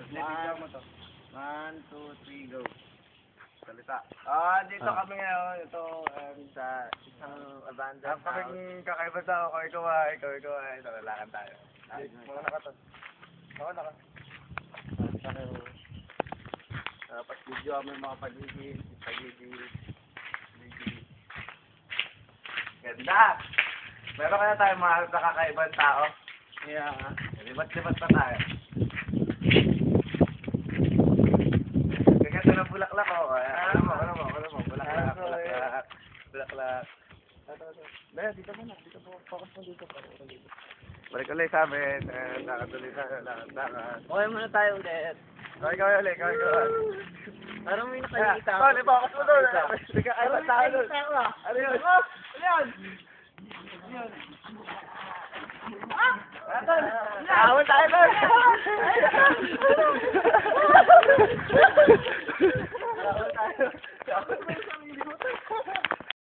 Video mo to. 1, 2, 3, go. Salita. Dito kami ngayon. Ito, sa isang abandoned house. Kaming kakaiba tao. Ikaw ay. Ito, lalakan tayo. Mga nakatas. Mga naka. Dapat video kami mga paligid. Ganda! Meron kaya tayo mga nakakaibang tao? Yeah. Libat-libat pa tayo. Gaganda ng bulaklak oh. Ano mo? Bulaklak. Dahil, dito mo. Focus mo dito. Balik ulit sa amin. Nakatuloy tayo. Okay muna tayo ulit. Ikaw ulit. Parang may nakikita ako. Tol, focus mo doon. Ay, tayo doon. Ano yun? Awal tayo doon. Awal tayo.